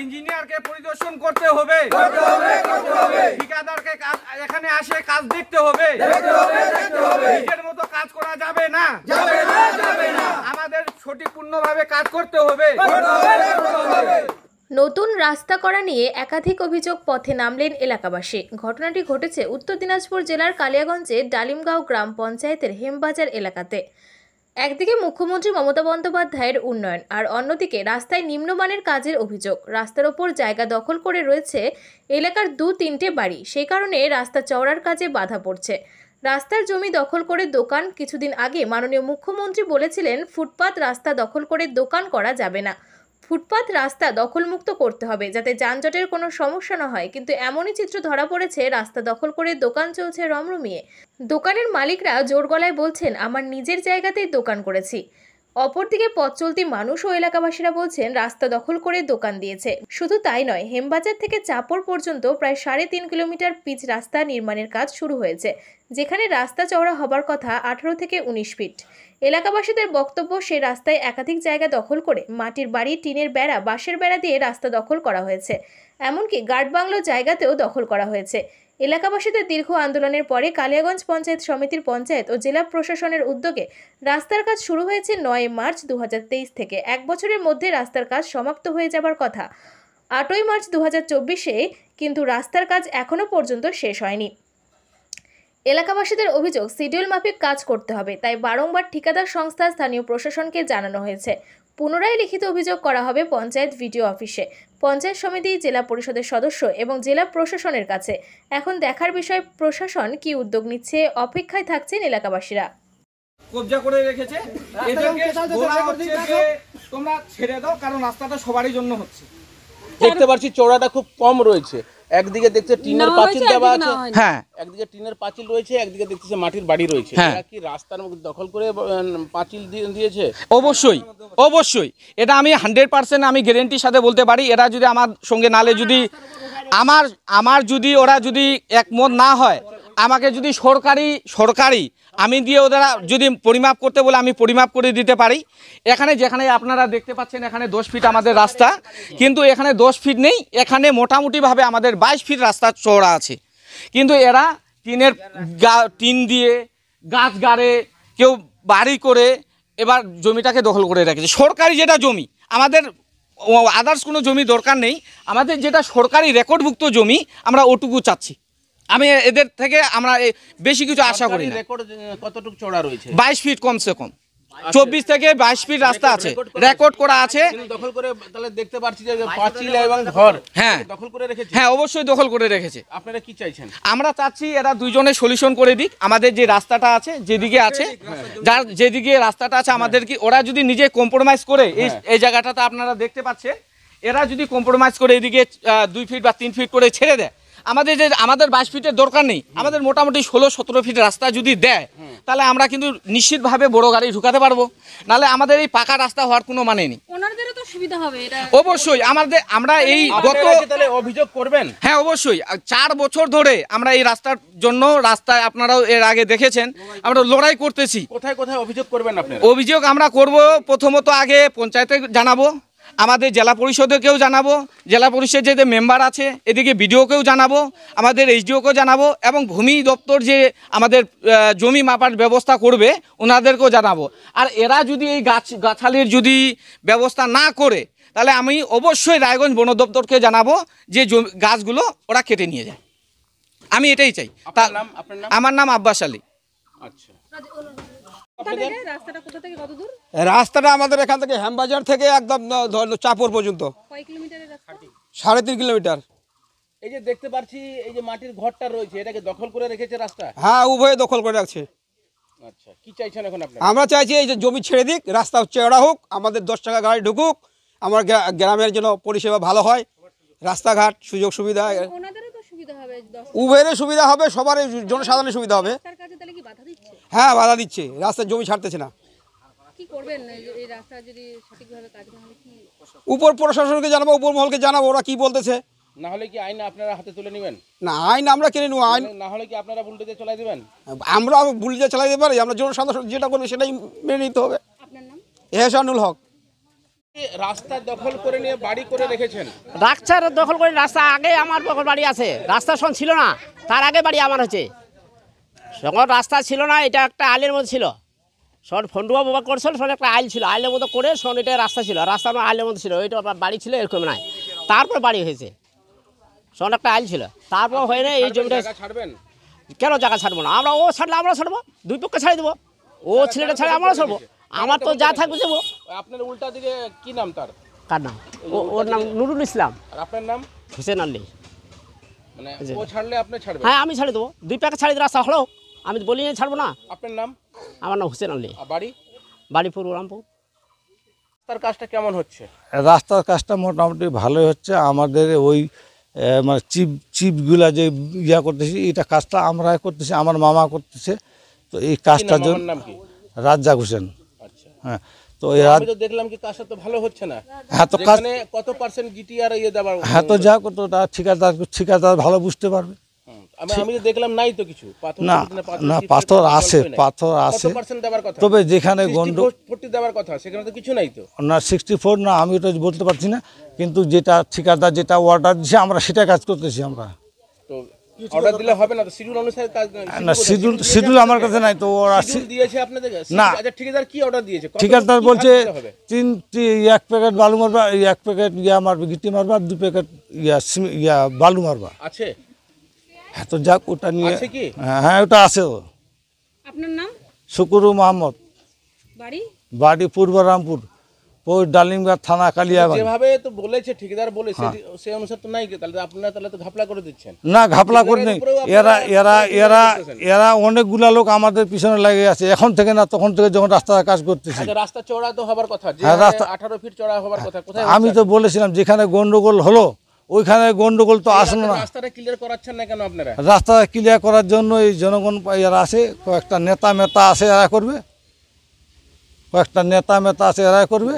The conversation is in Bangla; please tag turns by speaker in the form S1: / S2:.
S1: ইঞ্জিনিয়ারকে পরিদর্শন করতে হবে, ঠিকাদারকে এখানে আসে কাজ দেখতে হবে, নিজের মতো কাজ করা যাবে না, আমাদের সঠিকপূর্ণভাবে কাজ করতে হবে।
S2: নতুন রাস্তা করা নিয়ে একাধিক অভিযোগ পথে নামলেন এলাকাবাসী। ঘটনাটি ঘটেছে উত্তর দিনাজপুর জেলার কালিয়াগঞ্জের ডালিমগাঁও গ্রাম পঞ্চায়েতের হেমবাজার এলাকাতে। একদিকে মুখ্যমন্ত্রী মমতা বন্দ্যোপাধ্যায়ের উন্নয়ন আর অন্যদিকে রাস্তায় নিম্নমানের কাজের অভিযোগ। রাস্তার ওপর জায়গা দখল করে রয়েছে এলাকার 2-3টে বাড়ি, সেই কারণে রাস্তা চওড়ার কাজে বাধা পড়ছে। রাস্তার জমি দখল করে দোকান। কিছুদিন আগে মাননীয় মুখ্যমন্ত্রী বলেছিলেন ফুটপাত রাস্তা দখল করে দোকান করা যাবে না, ফুটপাত রাস্তা দখলমুক্ত করতে হবে যাতে যানজটের কোনো সমস্যা না হয়। কিন্তু এমনই চিত্র ধরা পড়েছে, রাস্তা দখল করে দোকান চলছে রমরমিয়ে। দোকানের মালিকরা জোর গলায় বলছেন আমার নিজের জায়গাতেই দোকান করেছি। অপরদিকে পথ চলতি মানুষ ও এলাকাবাসীরা বলছেন রাস্তা দখল করে দোকান দিয়েছে। শুধু তাই নয়, হেমবাজার থেকে চাপড় পর্যন্ত প্রায় 3.5 কিলোমিটার পিচ রাস্তা নির্মাণের কাজ শুরু হয়েছে, যেখানে রাস্তা চওড়া হবার কথা 18 থেকে 19 ফিট। এলাকাবাসীদের বক্তব্য, সেই রাস্তায় একাধিক জায়গা দখল করে মাটির বাড়ি, টিনের বেড়া, বাঁশের বেড়া দিয়ে রাস্তা দখল করা হয়েছে। এমনকি গার্ড বাংলো জায়গাতেও দখল করা হয়েছে। এলাকাবাসীদের দীর্ঘ আন্দোলনের পরে কালিয়াগঞ্জ পঞ্চায়েত সমিতির পঞ্চায়েত ও জেলা প্রশাসনের উদ্যোগে রাস্তার কাজ শুরু হয়েছে 9 মার্চ 2023 থেকে। 1 বছরের মধ্যে রাস্তার কাজ সমাপ্ত হয়ে যাবার কথা 8ই মার্চ 2024-এ, কিন্তু রাস্তার কাজ এখনও পর্যন্ত শেষ হয়নি। এলাকাবাসীদের অভিযোগ শিডিউল মাফিক কাজ করতে হবে, তাই বারংবার ঠিকাদার সংস্থা, স্থানীয় প্রশাসনকে জানানো হয়েছে। পুনরায় লিখিত অভিযোগ করা হবে পঞ্চায়েত ভিডিও অফিসে, পঞ্চায়েত সমিতি, জেলা পরিষদের সদস্য এবং জেলা প্রশাসনের কাছে। এখন দেখার বিষয় প্রশাসন কি উদ্যোগ নিচ্ছে, অপেক্ষায় থাকছেন এলাকাবাসীরা।
S1: কবজা করে রেখেছে, এদেরকে বলা হচ্ছে যে তোমরা ছেড়ে দাও, কারণ রাস্তাটা সবারই জন্য হচ্ছে।
S3: দেখতে পাচ্ছি চওড়াটা খুব কম রয়েছে, একদিকে দেখতে টিনের পাঁচিল দেওয়া আছে, হ্যাঁ, একদিকে টিনের পাঁচিল রয়েছে, একদিকে দেখতেছে মাটির বাড়ি রয়েছে। এরা কি রাস্তার মধ্যে দখল করে পাঁচিল দিয়েছে?
S4: অবশ্যই অবশ্যই, এটা আমি 100% আমি গ্যারান্টির সাথে বলতে পারি। এরা যদি আমার সঙ্গে নালে যদি আমার যদি ওরা যদি একমত না হয়, আমাকে যদি সরকারি আমি দিয়ে ওরা যদি পরিমাপ করতে বলে আমি পরিমাপ করে দিতে পারি। যেখানে আপনারা দেখতে পাচ্ছেন এখানে 10 ফিট আমাদের রাস্তা, কিন্তু এখানে 10 ফিট নেই, এখানে মোটামুটিভাবে আমাদের 22 ফিট রাস্তা চওড়া আছে। কিন্তু এরা টিন দিয়ে গাছ গাড়ে, কেউ বাড়ি করে এবার জমিটাকে দখল করে রেখেছে। সরকারি যেটা জমি, আমাদের আদার্স কোনো জমি দরকার নেই, আমাদের যেটা সরকারি রেকর্ডভুক্ত জমি আমরা ওটুকু চাচ্ছি। আমি এদের থেকে আমরা বেশি কিছু আশা করি না।
S3: রেকর্ড কতটুকু চওড়া রয়েছে?
S4: 22 ফিট কমসে কম, 24 থেকে 22 ফিট রাস্তা আছে, রেকর্ড করা আছে।
S3: দখল করে তাহলে দেখতে পাচ্ছি যে পাঁচিল এবং ঘর,
S4: হ্যাঁ
S3: দখল করে রেখেছে।
S4: হ্যাঁ অবশ্যই দখল করে রেখেছে।
S3: আপনারা কি চাইছেন?
S4: আমরা চাচ্ছি এরা দুইজনে সলিউশন করে দিক। আমাদের যে রাস্তাটা আছে, যেদিকে আছে, যেদিকে রাস্তাটা আছে, আমাদের কি ওরা যদি নিজে কম্প্রোমাইজ করে, এই জায়গাটাতে আপনারা দেখতে পাচ্ছেন, এরা যদি কম্প্রোমাইজ করে এদিকে 2 ফিট বা 3 ফিট করে ছেড়ে দেয়, আমাদের 22 ফিটের দরকার নেই, আমাদের মোটামুটি 16-17 ফিট রাস্তা যদি দেয়, তাহলে আমরা কিন্তু নিশ্চিতভাবে বড় গাড়ি ঢুকাতে পারবো। নাহলে আমাদের এই পাকা রাস্তা হওয়ার কোনো মানে নেই।
S5: ওনাদেরও তো সুবিধা হবে এটা।
S4: অবশ্যই আমরা এই
S3: তাহলে অভিযোগ করবেন?
S4: হ্যাঁ অবশ্যই, 4 বছর ধরে আমরা এই রাস্তায় আপনারাও এর আগে দেখেছেন, আমরা লড়াই করতেছি।
S3: কোথায় কোথায় অভিযোগ করবেন আপনারা?
S4: অভিযোগ আমরা করব প্রথমত আগে পঞ্চায়েতে জানাবো, আমাদের জেলা পরিষদেরকেও জানাবো, জেলা পরিষদের যে মেম্বার আছে এদিকে বিডিওকেও জানাবো, আমাদের এইচডিওকেও জানাবো, এবং ভূমি দপ্তর যে আমাদের জমি মাপার ব্যবস্থা করবে ওনাদেরকেও জানাবো। আর এরা যদি এই গাছালির যদি ব্যবস্থা না করে, তাহলে আমি অবশ্যই রায়গঞ্জ বন দপ্তরকে জানাবো যে গাছগুলো ওরা কেটে নিয়ে যায়। আমি এটাই চাই। আমার নাম আব্বাস আলী।
S3: আচ্ছা,
S6: রাস্তাটা আমাদের এখান থেকে হেমবাজার থেকে একদম চাপড় পর্যন্ত 3.5 কিলোমিটার।
S3: এই যে দেখতে পাচ্ছি এই যে মাটির ঘরটা রয়েছে, এটাকে দখল করে রেখেছে রাস্তা?
S6: হ্যাঁ, উভয়ে দখল করে রাখছে।
S3: আচ্ছা, কি চাইছেন এখন আপনারা?
S6: আমরা চাইছি এই যে জমি ছেড়ে দিক, রাস্তা চওড়া হোক, আমাদের 10 টাকা গাড়ি ঢুকুক, আমার গ্রামের জন্য পরিষেবা ভালো হয়, রাস্তাঘাট সুযোগ সুবিধা, উভয়ের সুবিধা হবে, সবার জনসাধারণের সুবিধা হবে। হ্যাঁ, বাধা দিচ্ছে, রাস্তার জমি ছাড়তেছে না। উপর প্রশাসনকে জানাবো, উপর মহলকে জানাবো, ওরা কি বলতেছে।
S3: না হলে কি আইন আপনারা হাতে তুলে নেবেন?
S6: না, আইন আমরা কিনে নেবো। আইন
S3: না হলে কি আপনারা বুলডোজার চালাই দেবেন?
S6: আমরা বুলডোজার চালাই দিতে পারি, আমরা জনসাধারণ যেটা করবে সেটাই মেনে নিতে হবে। এহসানুল হক।
S3: রাস্তা দখল করে নিয়ে বাড়ি করে রেখেছেন।
S5: রাস্তার দখল করে রাস্তা আগে আমার বকর বাড়ি আছে, রাস্তা সন ছিল না, তার আগে বাড়ি আমার হচ্ছে। যখন রাস্তা ছিল না, এটা একটা আইলের মধ্যে ছিল, সন ফন্ডুয়া বাবা করছিল, সন একটা আইল ছিল, আইলের মধ্যে করে সন এটা রাস্তা ছিল, রাস্তা আমার আইলের মধ্যে ছিল, ওইটা আমার বাড়ি ছিল এরকম নাই। তারপর বাড়ি হয়েছে, সন একটা আইল ছিল, তারপর হয়ে না এই জমিটা।
S3: জায়গা ছাড়বেন?
S5: কেন জায়গা ছাড়বো না? আমরা ও ছাড়লে আমরা ছাড়বো, দুই পক্ষে ছাড়িয়ে দেবো, ও ছেলেটা ছাড়ে আমরা ছাড়বো, আমার তো যা থাকবে যাবো।
S3: আপনার উল্টা দিকে কি নাম তার?
S5: কার নাম? ওর নাম নুরুল ইসলাম।
S3: আর আপনার নাম?
S5: হুসেন আলী।
S3: মানে ও ছাড়লে আপনি ছাড়বেন?
S5: হ্যাঁ, আমি ছাড়ে দেবো, দুই প্যাকেট ছাড়িয়ে রাস্তা হলো, আমি তো বলি না ছাড়বো না।
S3: আপনার নাম?
S5: আমার নাম হুসেন আলী।
S3: আর বাড়ি?
S5: বাড়ি পূর্ব রামপুর।
S3: তার কাজটা কেমন হচ্ছে?
S7: রাস্তার কাজটা মোটামুটি ভালোই হচ্ছে। আমাদের ওই মানে চিপগুলা যে ইয়া করতেছি, এটা কাজটা আমরা করতেছি, আমার মামা করতেছে। তো এই কাজটার জন্য
S3: নাম কি?
S7: রাজ্জাক হোসেন।
S3: আচ্ছা,
S7: হ্যাঁ, তো এই
S3: আমি তো দেখলাম কি কাজটা তো ভালো হচ্ছে না।
S7: হ্যাঁ, তো কাজ,
S3: যেখানে কত পার্সেন্ট গিটিআর ইয়ে দেবার?
S7: হ্যাঁ, তো যা করতো তা ঠিকাদার ভালো বুঝতে পারবে।
S3: আমি তো দেখলাম নাই তো কিছু পাথর।
S7: না না, পাথর আছে, পাথর আছে,
S3: কত পার্সেন্ট দেবার কথা?
S7: তবে যেখানে গন্ডগোল
S3: 40 দেবার কথা, সেখানে তো কিছু নাই তো।
S7: না 64 না, আমি ওটা বলতে পারছি না, কিন্তু যেটা ঠিকাদার যেটা অর্ডার দিচ্ছে আমরা সেটা কাজ করতেছি। আমরা
S3: তো অর্ডার দিলে হবে না তো, শিডিউল অনুসারে কাজ।
S7: না, শিডিউল আমার কাছে নাই তো। ওরা
S3: শিডিউল দিয়েছে আপনাদের কাছে?
S7: না।
S3: আচ্ছা, ঠিকাদার কি অর্ডার দিয়েছে?
S7: ঠিকাদার
S3: কি
S7: বলছে
S3: কাজ করতে হবে?
S7: 1 প্যাকেট বালু মারবা, 1 প্যাকেট ইয়া মারবা, গিটি মারবা, 2 প্যাকেট বালু মারবা।
S3: আছে?
S7: হ্যাঁ, তো যাক, ওটা নিয়ে।
S3: আছে কি?
S7: হ্যাঁ, ওটা আছে।
S8: আপনার নাম?
S7: শুকুরু মোহাম্মদ,
S8: বাড়ি?
S7: বাড়ি পূর্ব রামপুর, ডালিমগঞ্জ থানা, কালিয়াগঞ্জ।
S3: যেভাবে তো বলেছে ঠিকাদার বলেছে, সেই অনুসারে তো নাই। তাহলে আপনারা তো ঘাপলা করে দিচ্ছেন।
S7: না, ঘাপলা করে নেই। এরা অনেকগুলা লোক আমাদের পিছনে লাগে আছে, এখন থেকে না, তখন থেকে যখন রাস্তার কাজ করতেছি।
S3: আচ্ছা, রাস্তা চওড়া তো হবার কথা, যে
S7: হ্যাঁ, রাস্তা
S3: 18 ফিট চওড়া হবার কথা, কোথায়
S7: আমি তো বলেছিলাম যেখানে গন্ডগোল হলো ওইখানে গন্ডগোল তো আসলো না।
S3: রাস্তাটা ক্লিয়ার করাচ্ছেন না কেন আপনারা?
S7: রাস্তা ক্লিয়ার করার জন্য এই জনগণ এরা আছে, কয়েকটা নেতা মেতা আছে, এরা করবে, কয়েকটা নেতা মেতা আছে, এরা করবে।